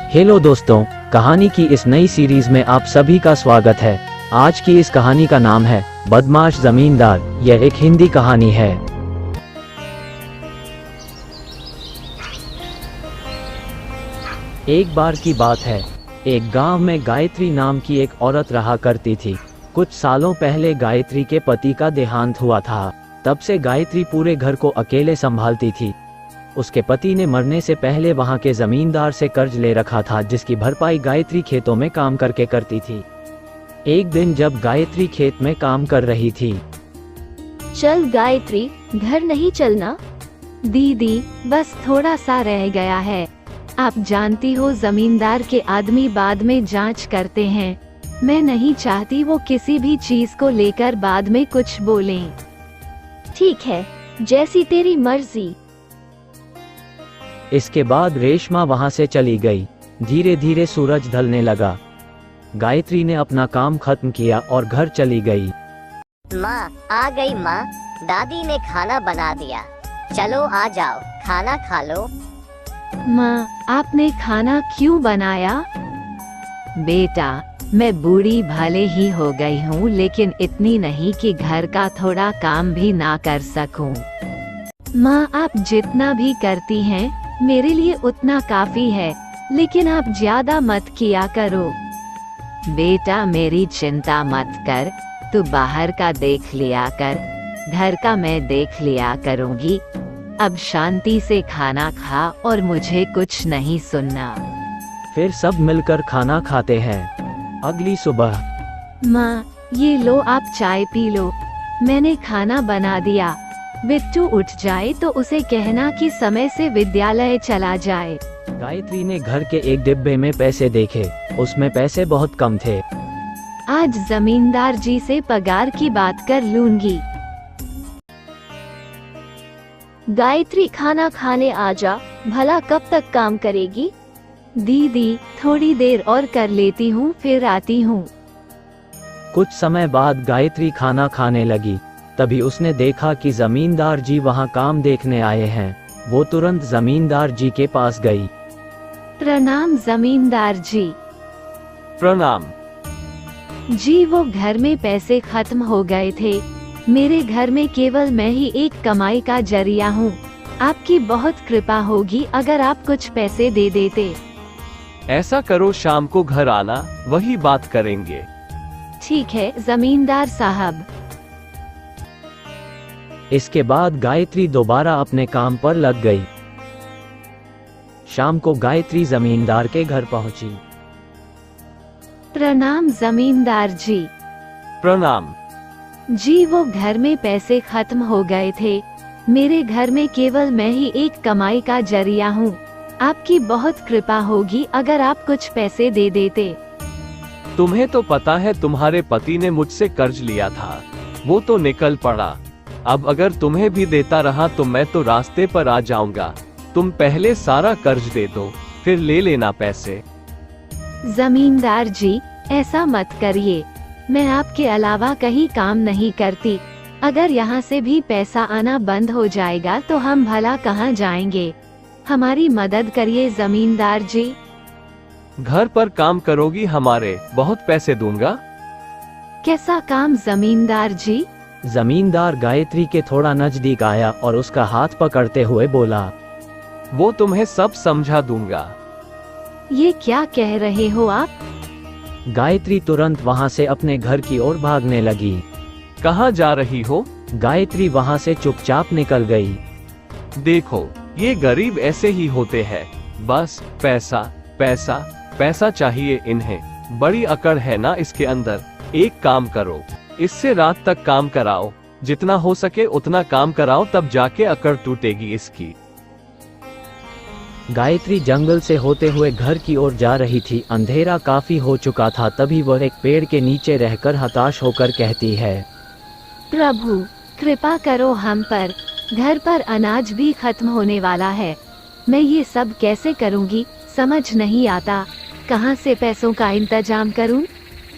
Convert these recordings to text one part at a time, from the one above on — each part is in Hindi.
हेलो दोस्तों, कहानी की इस नई सीरीज में आप सभी का स्वागत है। आज की इस कहानी का नाम है बदमाश जमींदार। यह एक हिंदी कहानी है। एक बार की बात है, एक गांव में गायत्री नाम की एक औरत रहा करती थी। कुछ सालों पहले गायत्री के पति का देहांत हुआ था। तब से गायत्री पूरे घर को अकेले संभालती थी। उसके पति ने मरने से पहले वहां के जमींदार से कर्ज ले रखा था, जिसकी भरपाई गायत्री खेतों में काम करके करती थी। एक दिन जब गायत्री खेत में काम कर रही थी, चल गायत्री, घर नहीं चलना? दीदी, बस थोड़ा सा रह गया है। आप जानती हो, जमींदार के आदमी बाद में जांच करते हैं। मैं नहीं चाहती वो किसी भी चीज को लेकर बाद में कुछ बोलें। ठीक है, जैसी तेरी मर्जी। इसके बाद रेशमा वहां से चली गई। धीरे धीरे सूरज ढलने लगा। गायत्री ने अपना काम खत्म किया और घर चली गई। माँ आ गई। माँ, दादी ने खाना बना दिया। चलो आ जाओ, खाना खा लो। माँ, आपने खाना क्यों बनाया? बेटा, मैं बूढ़ी भले ही हो गई हूँ, लेकिन इतनी नहीं कि घर का थोड़ा काम भी ना कर सकूं। माँ, आप जितना भी करती हैं मेरे लिए उतना काफी है, लेकिन आप ज्यादा मत किया करो। बेटा, मेरी चिंता मत कर, तू बाहर का देख लिया कर, घर का मैं देख लिया करूँगी। अब शांति से खाना खा और मुझे कुछ नहीं सुनना। फिर सब मिलकर खाना खाते हैं। अगली सुबह, माँ, ये लो, आप चाय पी लो। मैंने खाना बना दिया। बिट्टू उठ जाए तो उसे कहना कि समय से विद्यालय चला जाए। गायत्री ने घर के एक डिब्बे में पैसे देखे। उसमें पैसे बहुत कम थे। आज जमींदार जी से पगार की बात कर लूंगी। गायत्री, खाना खाने आजा। भला कब तक काम करेगी? दीदी, थोड़ी देर और कर लेती हूँ, फिर आती हूँ। कुछ समय बाद गायत्री खाना खाने लगी। तभी उसने देखा कि जमींदार जी वहां काम देखने आए हैं। वो तुरंत जमींदार जी के पास गई। प्रणाम जमींदार जी। प्रणाम। जी, वो घर में पैसे खत्म हो गए थे। मेरे घर में केवल मैं ही एक कमाई का जरिया हूँ। आपकी बहुत कृपा होगी अगर आप कुछ पैसे दे देते। ऐसा करो, शाम को घर आना, वही बात करेंगे। ठीक है जमींदार साहब। इसके बाद गायत्री दोबारा अपने काम पर लग गई। शाम को गायत्री जमींदार के घर पहुंची। प्रणाम जमींदार जी। प्रणाम। जी, वो घर में पैसे खत्म हो गए थे। मेरे घर में केवल मैं ही एक कमाई का जरिया हूँ। आपकी बहुत कृपा होगी अगर आप कुछ पैसे दे देते। तुम्हें तो पता है, तुम्हारे पति ने मुझसे कर्ज लिया था, वो तो निकल पड़ा। अब अगर तुम्हें भी देता रहा तो मैं तो रास्ते पर आ जाऊंगा। तुम पहले सारा कर्ज दे दो, फिर ले लेना पैसे। जमींदार जी, ऐसा मत करिए। मैं आपके अलावा कहीं काम नहीं करती। अगर यहाँ से भी पैसा आना बंद हो जाएगा तो हम भला कहाँ जाएंगे? हमारी मदद करिए जमींदार जी। घर पर काम करोगी हमारे, बहुत पैसे दूंगा। कैसा काम जमींदार जी? जमींदार गायत्री के थोड़ा नजदीक आया और उसका हाथ पकड़ते हुए बोला, वो तुम्हें सब समझा दूंगा। ये क्या कह रहे हो आप? गायत्री तुरंत वहां से अपने घर की ओर भागने लगी। कहाँ जा रही हो? गायत्री वहां से चुपचाप निकल गई। देखो, ये गरीब ऐसे ही होते हैं, बस पैसा पैसा पैसा चाहिए इन्हें। बड़ी अकड़ है ना इसके अंदर। एक काम करो, इससे रात तक काम कराओ, जितना हो सके उतना काम कराओ, तब जाके अकड़ टूटेगी इसकी। गायत्री जंगल से होते हुए घर की ओर जा रही थी। अंधेरा काफी हो चुका था। तभी वह एक पेड़ के नीचे रहकर हताश होकर कहती है, प्रभु, कृपा करो हम पर। घर पर अनाज भी खत्म होने वाला है। मैं ये सब कैसे करूँगी, समझ नहीं आता। कहाँ से पैसों का इंतजाम करूँ?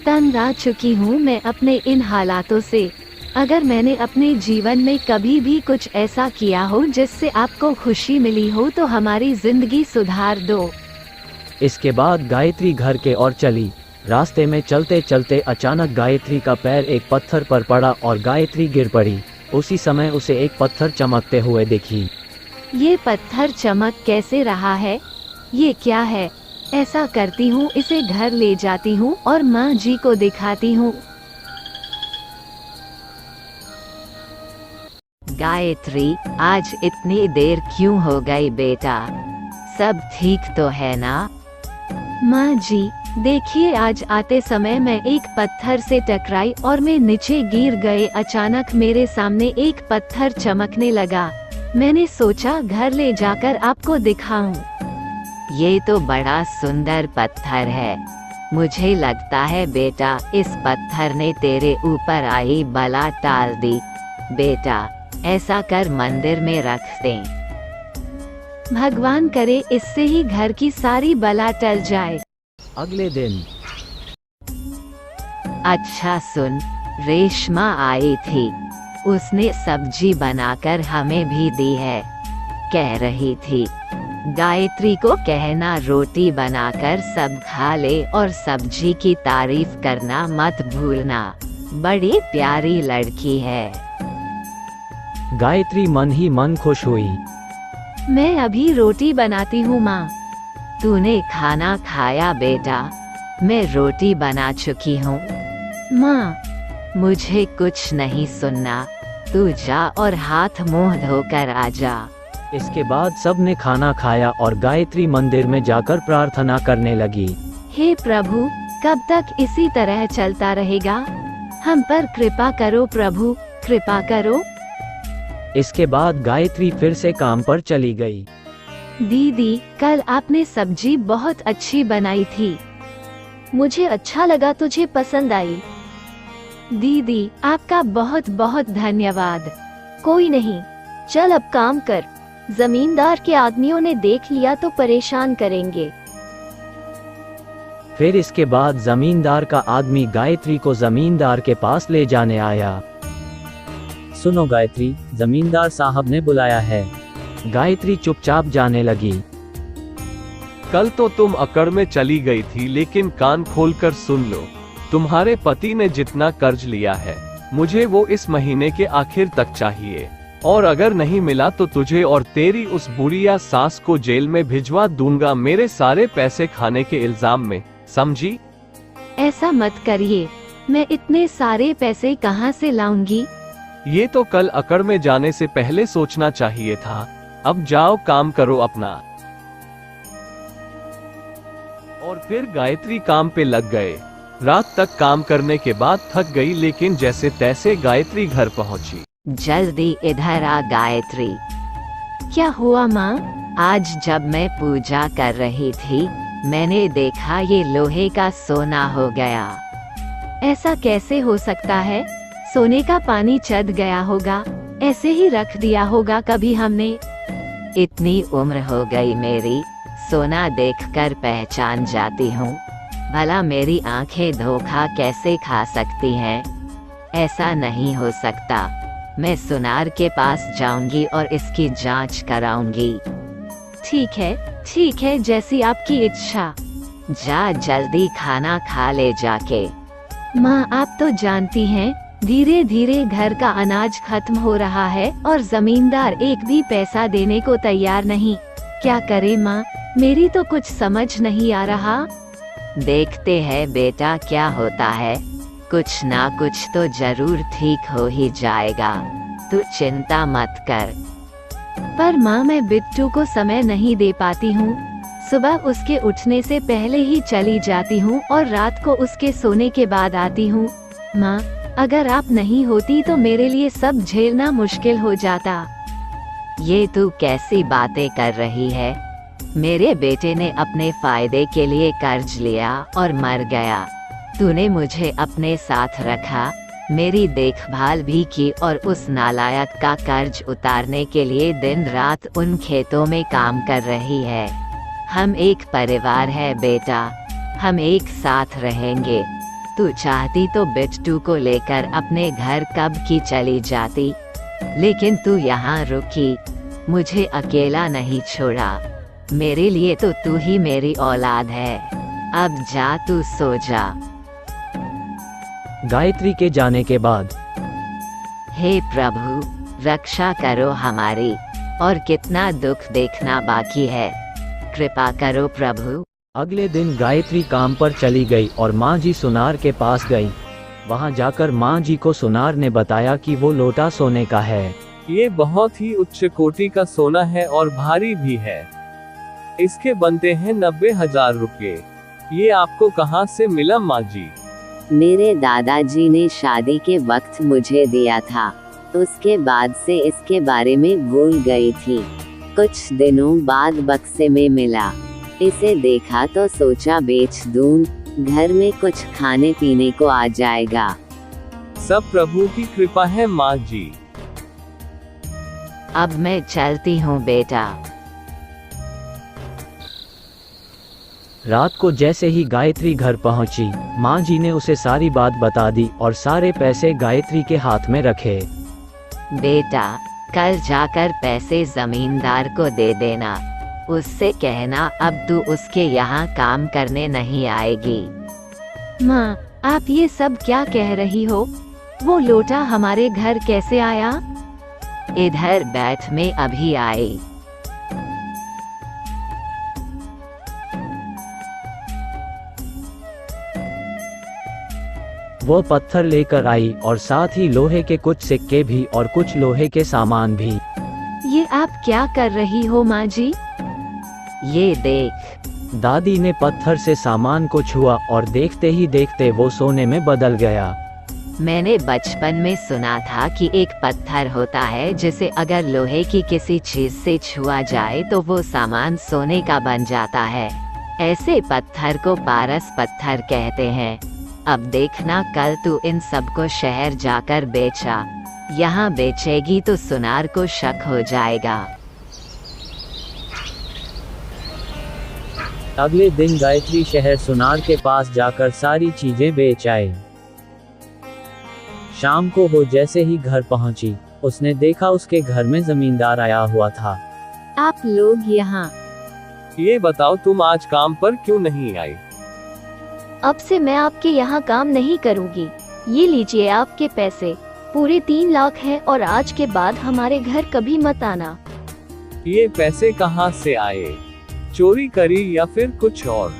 तंग आ चुकी हूँ मैं अपने इन हालातों से। अगर मैंने अपने जीवन में कभी भी कुछ ऐसा किया हो जिससे आपको खुशी मिली हो तो हमारी जिंदगी सुधार दो। इसके बाद गायत्री घर के ओर चली। रास्ते में चलते चलते अचानक गायत्री का पैर एक पत्थर पर पड़ा और गायत्री गिर पड़ी। उसी समय उसे एक पत्थर चमकते हुए दिखी। ये पत्थर चमक कैसे रहा है? ये क्या है? ऐसा करती हूँ, इसे घर ले जाती हूँ और माँ जी को दिखाती हूँ। गायत्री, आज इतनी देर क्यों हो गई बेटा? सब ठीक तो है ना? माँ जी, देखिए आज आते समय मैं एक पत्थर से टकराई और मैं नीचे गिर गए। अचानक मेरे सामने एक पत्थर चमकने लगा। मैंने सोचा घर ले जाकर आपको दिखाऊं। ये तो बड़ा सुंदर पत्थर है। मुझे लगता है बेटा इस पत्थर ने तेरे ऊपर आई बला टाल दी। बेटा ऐसा कर मंदिर में रख दें। भगवान करे इससे ही घर की सारी बला टल जाए। अगले दिन। अच्छा सुन, रेशमा आई थी। उसने सब्जी बनाकर हमें भी दी है। कह रही थी गायत्री को कहना रोटी बनाकर सब खा ले और सब्जी की तारीफ करना मत भूलना। बड़ी प्यारी लड़की है। गायत्री मन ही मन खुश हुई। मैं अभी रोटी बनाती हूँ माँ। तूने खाना खाया बेटा? मैं रोटी बना चुकी हूँ। माँ, मुझे कुछ नहीं सुनना। तू जा और हाथ मुंह धोकर आ जा। इसके बाद सबने खाना खाया और गायत्री मंदिर में जाकर प्रार्थना करने लगी। हे प्रभु, कब तक इसी तरह चलता रहेगा? हम पर कृपा करो प्रभु, कृपा करो। इसके बाद गायत्री फिर से काम पर चली गई। दीदी, कल आपने सब्जी बहुत अच्छी बनाई थी। मुझे अच्छा लगा, तुझे पसंद आई। दीदी, आपका बहुत बहुत धन्यवाद। कोई नहीं, चल अब काम कर। जमींदार के आदमियों ने देख लिया तो परेशान करेंगे। फिर इसके बाद जमींदार का आदमी गायत्री को जमींदार के पास ले जाने आया। सुनो गायत्री, जमींदार साहब ने बुलाया है। गायत्री चुपचाप जाने लगी। कल तो तुम अकड़ में चली गई थी, लेकिन कान खोलकर सुन लो। तुम्हारे पति ने जितना कर्ज लिया है, मुझे वो इस महीने के आखिर तक चाहिए, और अगर नहीं मिला तो तुझे और तेरी उस बुढ़िया सास को जेल में भिजवा दूंगा, मेरे सारे पैसे खाने के इल्जाम में, समझी? ऐसा मत करिए, मैं इतने सारे पैसे कहाँ से लाऊंगी? ये तो कल अकड़ में जाने से पहले सोचना चाहिए था। अब जाओ, काम करो अपना। और फिर गायत्री काम पे लग गए। रात तक काम करने के बाद थक गई, लेकिन जैसे तैसे गायत्री घर पहुंची। जल्दी इधर आ गायत्री। क्या हुआ माँ? आज जब मैं पूजा कर रही थी, मैंने देखा ये लोहे का सोना हो गया। ऐसा कैसे हो सकता है? सोने का पानी चढ़ गया होगा, ऐसे ही रख दिया होगा कभी हमने। इतनी उम्र हो गई मेरी, सोना देखकर पहचान जाती हूँ। भला मेरी आंखें धोखा कैसे खा सकती हैं? ऐसा नहीं हो सकता। मैं सुनार के पास जाऊंगी और इसकी जांच कराऊंगी। ठीक है, जैसी आपकी इच्छा। जा जल्दी खाना खा ले जाके। माँ, आप तो जानती हैं, धीरे धीरे घर का अनाज खत्म हो रहा है और जमींदार एक भी पैसा देने को तैयार नहीं। क्या करे माँ, मेरी तो कुछ समझ नहीं आ रहा। देखते हैं बेटा क्या होता है, कुछ ना कुछ तो जरूर ठीक हो ही जाएगा, तू चिंता मत कर। पर माँ, मैं बिट्टू को समय नहीं दे पाती हूँ। सुबह उसके उठने से पहले ही चली जाती हूँ और रात को उसके सोने के बाद आती हूँ। माँ, अगर आप नहीं होती तो मेरे लिए सब झेलना मुश्किल हो जाता। ये तू कैसी बातें कर रही है? मेरे बेटे ने अपने फायदे के लिए कर्ज लिया और मर गया। तूने मुझे अपने साथ रखा, मेरी देखभाल भी की और उस नालायक का कर्ज उतारने के लिए दिन रात उन खेतों में काम कर रही है। हम एक परिवार है बेटा, हम एक साथ रहेंगे। तू चाहती तो बिट्टू को लेकर अपने घर कब की चली जाती, लेकिन तू यहाँ रुकी, मुझे अकेला नहीं छोड़ा। मेरे लिए तो तू ही मेरी औलाद है। अब जा, तू सो जा। गायत्री के जाने के बाद हे प्रभु, रक्षा करो हमारी, और कितना दुख देखना बाकी है, कृपा करो प्रभु। अगले दिन गायत्री काम पर चली गई और माँ जी सुनार के पास गई। वहाँ जाकर माँ जी को सुनार ने बताया कि वो लोटा सोने का है। ये बहुत ही उच्च कोटि का सोना है और भारी भी है। इसके बनते हैं 90,000 रुपये। ये आपको कहाँ से मिला माँ जी? मेरे दादाजी ने शादी के वक्त मुझे दिया था। उसके बाद से इसके बारे में भूल गई थी। कुछ दिनों बाद बक्से में मिला। इसे देखा तो सोचा बेच दूं, घर में कुछ खाने पीने को आ जाएगा। सब प्रभु की कृपा है माँ जी। अब मैं चलती हूँ बेटा। रात को जैसे ही गायत्री घर पहुंची, माँ जी ने उसे सारी बात बता दी और सारे पैसे गायत्री के हाथ में रखे। बेटा, कल जाकर पैसे जमींदार को दे देना। उससे कहना अब तू उसके यहाँ काम करने नहीं आएगी। माँ, आप ये सब क्या कह रही हो? वो लोटा हमारे घर कैसे आया? इधर बैठ, में अभी आई। वो पत्थर लेकर आई और साथ ही लोहे के कुछ सिक्के भी और कुछ लोहे के सामान भी। ये आप क्या कर रही हो माँ जी? ये देख। दादी ने पत्थर से सामान को छुआ और देखते ही देखते वो सोने में बदल गया। मैंने बचपन में सुना था कि एक पत्थर होता है जिसे अगर लोहे की किसी चीज से छुआ जाए तो वो सामान सोने का बन जाता है। ऐसे पत्थर को पारस पत्थर कहते हैं। अब देखना, कल तू इन सबको शहर जाकर बेचा। यहाँ बेचेगी तो सुनार को शक हो जाएगा। अगले दिन गायत्री शहर सुनार के पास जाकर सारी चीजें बेच आई। शाम को वो जैसे ही घर पहुंची, उसने देखा उसके घर में जमींदार आया हुआ था। आप लोग यहाँ? ये बताओ, तुम आज काम पर क्यों नहीं आई? अब से मैं आपके यहाँ काम नहीं करूँगी। ये लीजिए आपके पैसे, पूरे 3 लाख हैं, और आज के बाद हमारे घर कभी मत आना। ये पैसे कहाँ से आए? चोरी करी या फिर कुछ और?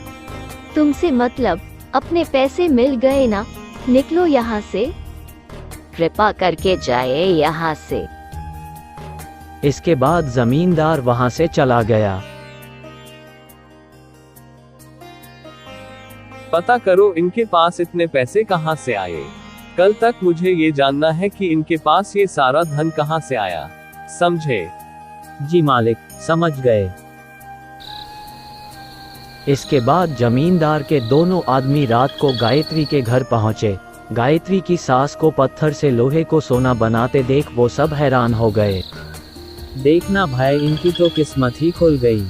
तुमसे मतलब, अपने पैसे मिल गए ना, निकलो यहाँ से। कृपा करके जाए यहाँ से। इसके बाद जमींदार वहां से चला गया। पता करो इनके पास इतने पैसे कहाँ से आए। कल तक मुझे ये जानना है कि इनके पास ये सारा धन कहाँ से आया। समझे? जी मालिक, समझ गए। इसके बाद जमींदार के दोनों आदमी रात को गायत्री के घर पहुंचे। गायत्री की सास को पत्थर से लोहे को सोना बनाते देख वो सब हैरान हो गए। देखना भाई, इनकी तो किस्मत ही खुल गई।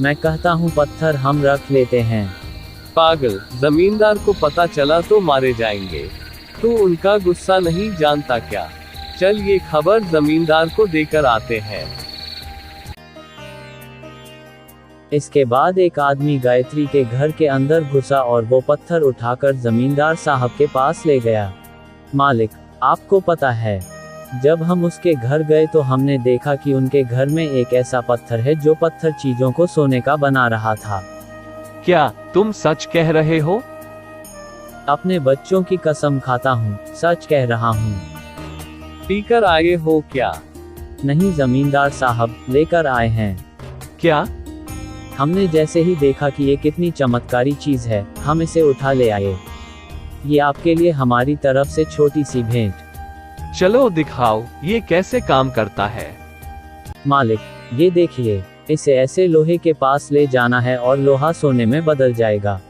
मैं कहता हूँ पत्थर हम रख लेते हैं। पागल, जमींदार को पता चला तो मारे जाएंगे। तू उनका गुस्सा नहीं जानता क्या? चल ये खबर जमींदार को देकर आते हैं। इसके बाद एक आदमी गायत्री के घर के अंदर घुसा और वो पत्थर उठाकर जमींदार साहब के पास ले गया। मालिक, आपको पता है, जब हम उसके घर गए तो हमने देखा कि उनके घर में एक ऐसा पत्थर है जो पत्थर चीजों को सोने का बना रहा था। क्या तुम सच कह रहे हो? अपने बच्चों की कसम खाता हूँ, सच कह रहा हूँ। पीकर आए हो क्या? नहीं जमींदार साहब, लेकर आए हैं। क्या? हमने जैसे ही देखा कि ये कितनी चमत्कारी चीज है, हम इसे उठा ले आए। ये आपके लिए हमारी तरफ से छोटी सी भेंट। चलो दिखाओ, ये कैसे काम करता है। मालिक, ये देखिए, इसे ऐसे लोहे के पास ले जाना है और लोहा सोने में बदल जाएगा।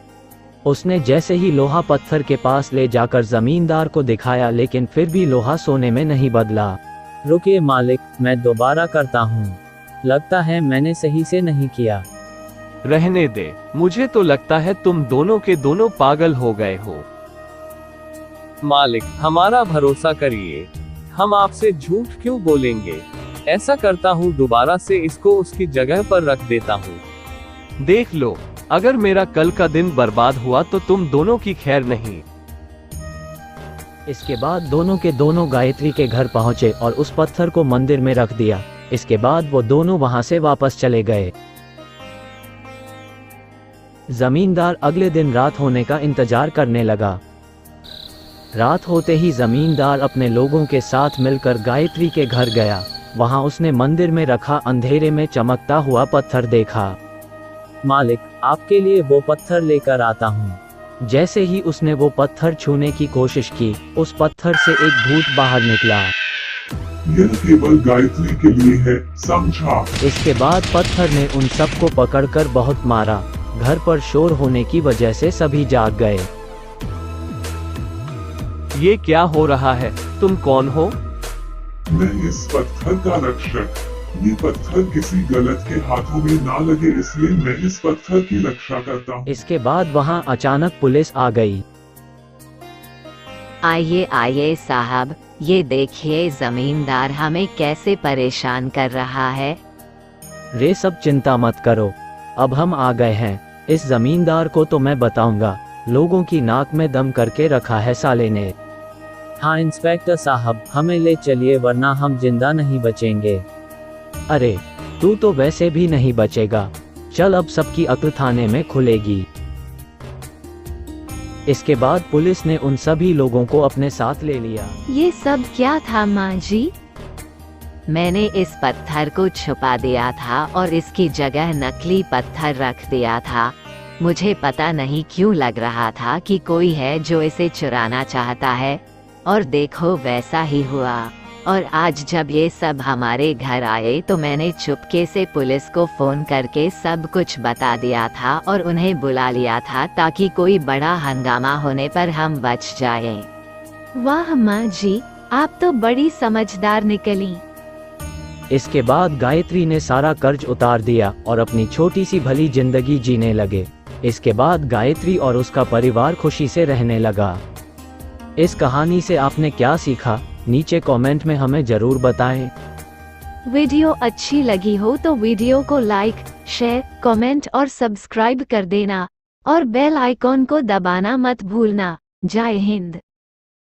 उसने जैसे ही लोहा पत्थर के पास ले जाकर जमींदार को दिखाया, लेकिन फिर भी लोहा सोने में नहीं बदला। रुकिए मालिक, मैं दोबारा करता हूँ। लगता है मैंने सही से नहीं किया। रहने दे, मुझे तो लगता है तुम दोनों के दोनों पागल हो गए हो। मालिक, हमारा भरोसा करिए, हम आपसे झूठ क्यों बोलेंगे। ऐसा करता हूँ, दोबारा से इसको उसकी जगह पर रख देता हूँ। देख लो, अगर मेरा कल का दिन बर्बाद हुआ तो तुम दोनों की खैर नहीं। इसके बाद दोनों के दोनों गायत्री के घर पहुंचे और उस पत्थर को मंदिर में रख दिया। इसके बाद वो दोनों वहां से वापस चले गए। जमींदार अगले दिन रात होने का इंतजार करने लगा। रात होते ही जमींदार अपने लोगों के साथ मिलकर गायत्री के घर गया। वहां उसने मंदिर में रखा अंधेरे में चमकता हुआ पत्थर देखा। मालिक, आपके लिए वो पत्थर लेकर आता हूँ। जैसे ही उसने वो पत्थर छूने की कोशिश की, उस पत्थर से एक भूत बाहर निकला। यह केवल गायत्री के लिए है, समझा? इसके बाद पत्थर ने उन सबको पकड़कर बहुत मारा। घर पर शोर होने की वजह से सभी जाग गए। ये क्या हो रहा है? तुम कौन हो? मैं इस पत्थर का रक्षक। ये पत्थर किसी गलत के हाथों में ना लगे, इसलिए मैं इस पत्थर की रक्षा करता हूँ। इसके बाद वहां अचानक पुलिस आ गई। आइए आइए साहब, ये देखिए जमींदार हमें कैसे परेशान कर रहा है। रे सब चिंता मत करो, अब हम आ गए हैं। इस जमींदार को तो मैं बताऊंगा, लोगों की नाक में दम करके रखा है साले ने। हाँ इंस्पेक्टर साहब, हमें ले चलिए वरना हम जिंदा नहीं बचेंगे। अरे तू तो वैसे भी नहीं बचेगा, चल अब सबकी अक्ल थाने में खुलेगी। इसके बाद पुलिस ने उन सभी लोगों को अपने साथ ले लिया। ये सब क्या था माँ जी? मैंने इस पत्थर को छुपा दिया था और इसकी जगह नकली पत्थर रख दिया था। मुझे पता नहीं क्यों लग रहा था कि कोई है जो इसे चुराना चाहता है, और देखो वैसा ही हुआ। और आज जब ये सब हमारे घर आए तो मैंने चुपके से पुलिस को फोन करके सब कुछ बता दिया था और उन्हें बुला लिया था ताकि कोई बड़ा हंगामा होने पर हम बच जाएं। वाह माँ जी, आप तो बड़ी समझदार निकली। इसके बाद गायत्री ने सारा कर्ज उतार दिया और अपनी छोटी सी भली जिंदगी जीने लगे। इसके बाद गायत्री और उसका परिवार खुशी से रहने लगा। इस कहानी से आपने क्या सीखा, नीचे कमेंट में हमें जरूर बताएं। वीडियो अच्छी लगी हो तो वीडियो को लाइक, शेयर, कमेंट और सब्सक्राइब कर देना और बेल आइकॉन को दबाना मत भूलना। जय हिंद।